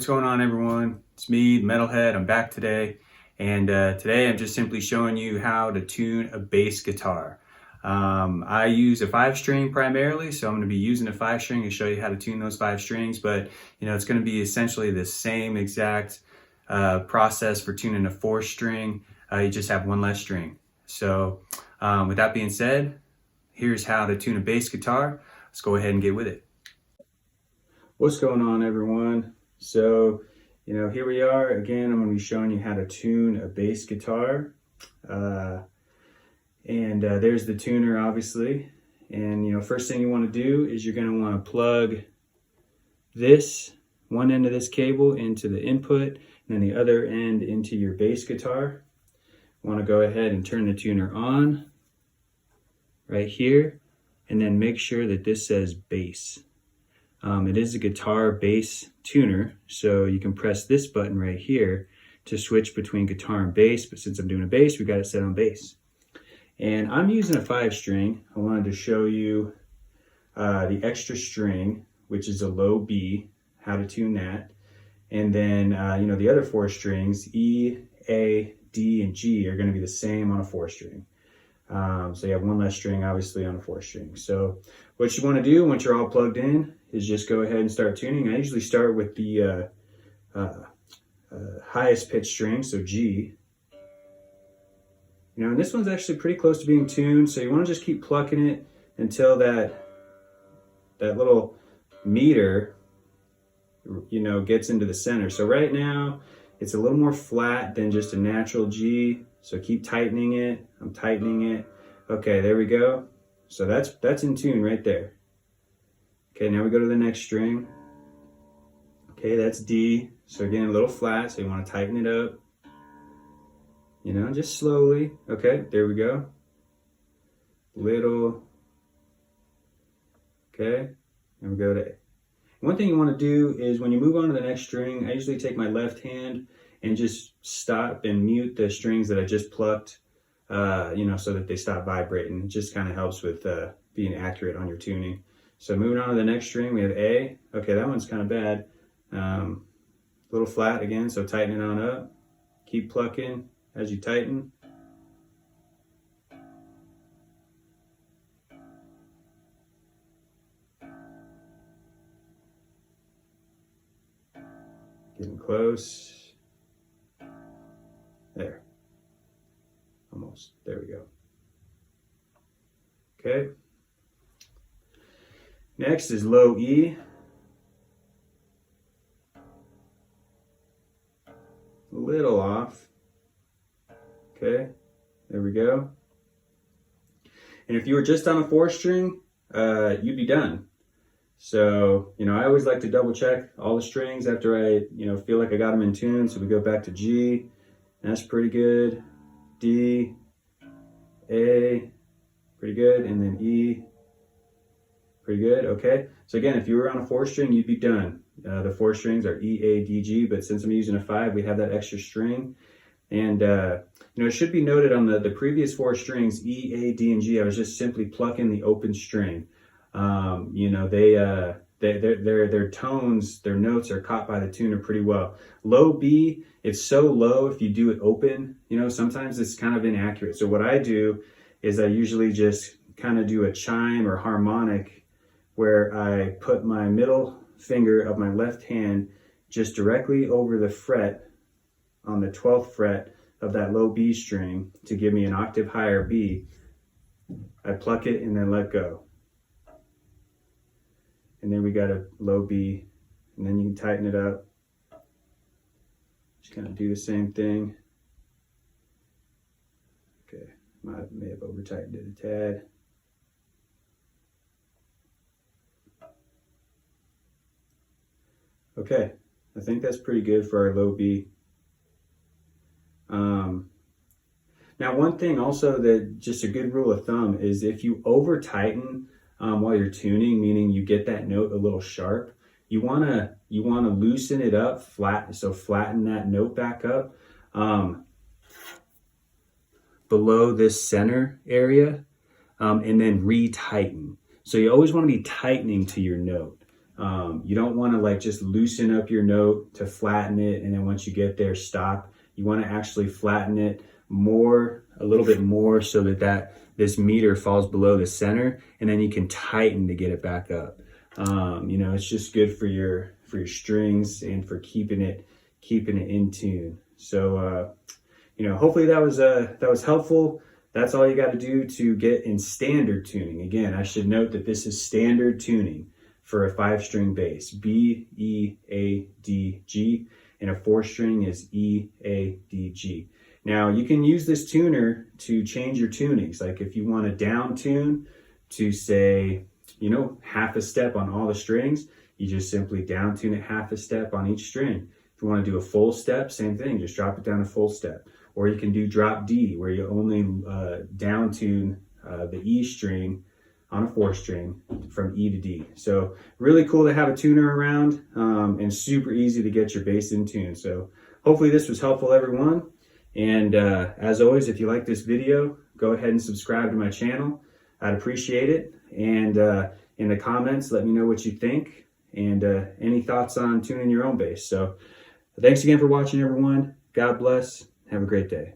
What's going on, everyone? It's me, Metalhead. I'm back today, and today I'm just simply showing you how to tune a bass guitar. I use a 5-string primarily, so I'm going to be using a 5-string to show you how to tune those 5 strings, but it's going to be essentially the same exact process for tuning a 4-string. You just have one less string. So with that being said, here's how to tune a bass guitar. Let's go ahead and get with it. What's going on, everyone? So, here we are again. I'm going to be showing you how to tune a bass guitar. There's the tuner, obviously. And, first thing you want to do is you're going to want to plug this one end of this cable into the input and then the other end into your bass guitar. You want to go ahead and turn the tuner on right here, and then make sure that this says bass. It is a guitar bass tuner, so you can press this button right here to switch between guitar and bass, but since I'm doing a bass, we got it set on bass. And I'm using a 5-string. I wanted to show you the extra string, which is a low B, how to tune that. And then, the other 4 strings, E, A, D, and G, are going to be the same on a 4-string. So you have one less string, obviously, on a 4-string. So what you want to do once you're all plugged in is just go ahead and start tuning. I usually start with the highest pitch string, so G. And this one's actually pretty close to being tuned, so you want to just keep plucking it until that little meter, gets into the center. So right now, it's a little more flat than just a natural G, so keep tightening it. I'm tightening it. Okay, there we go. So that's in tune right there. Okay, now we go to the next string. Okay, that's D. So again, a little flat, so you want to tighten it up. Just slowly. Okay, there we go. Little. Okay, and we go to A. One thing you want to do is when you move on to the next string, I usually take my left hand and just stop and mute the strings that I just plucked, so that they stop vibrating. It just kind of helps with being accurate on your tuning. So moving on to the next string, we have A. Okay, that one's kind of bad. A little flat again, so tighten it on up. Keep plucking as you tighten. Getting close. There. Almost. There we go. Okay. Next is low E. A little off. Okay. There we go. And if you were just on a 4-string, you'd be done. So, I always like to double check all the strings after I, feel like I got them in tune. So we go back to G, that's pretty good. D, A, pretty good. And then E, pretty good. Okay. So again, if you were on a 4-string, you'd be done. The 4 strings are E, A, D, G, but since I'm using a 5, we have that extra string. And, it should be noted on the previous 4 strings, E, A, D, and G, I was just simply plucking the open string. Their tones, their notes are caught by the tuner pretty well. Low B, it's so low if you do it open, sometimes it's kind of inaccurate. So what I do is I usually just kind of do a chime or harmonic where I put my middle finger of my left hand just directly over the fret on the 12th fret of that low B string to give me an octave higher B. I pluck it and then let go. And then we got a low B, and then you can tighten it up. Just kind of do the same thing. Okay, may have over tightened it a tad. Okay, I think that's pretty good for our low B. Now one thing also that just a good rule of thumb is if you over tighten while you're tuning, meaning you get that note a little sharp, you wanna loosen it up, flatten that note back up below this center area, and then re-tighten. So you always want to be tightening to your note. You don't want to like just loosen up your note to flatten it, and then once you get there, stop. You want to actually flatten it more, a little bit more, so that this meter falls below the center, and then you can tighten to get it back up. You know, it's just good for your strings and for keeping it in tune. So you know, hopefully that was helpful. That's all you got to do to get in standard tuning. Again, I should note that this is standard tuning for a 5-string bass, B, E, A, D, G, and a 4-string is E, A, D, G. Now you can use this tuner to change your tunings. Like if you want to down tune to, say, you know, half a step on all the strings, you just simply down tune it half a step on each string. If you want to do a full step, same thing, just drop it down a full step. Or you can do drop D, where you only down tune the E string on a 4-string from E to D. So really cool to have a tuner around, and super easy to get your bass in tune. So hopefully this was helpful, everyone. And as always, if you like this video, go ahead and subscribe to my channel. I'd appreciate it. And in the comments, let me know what you think and any thoughts on tuning your own bass. So thanks again for watching, everyone. God bless. Have a great day.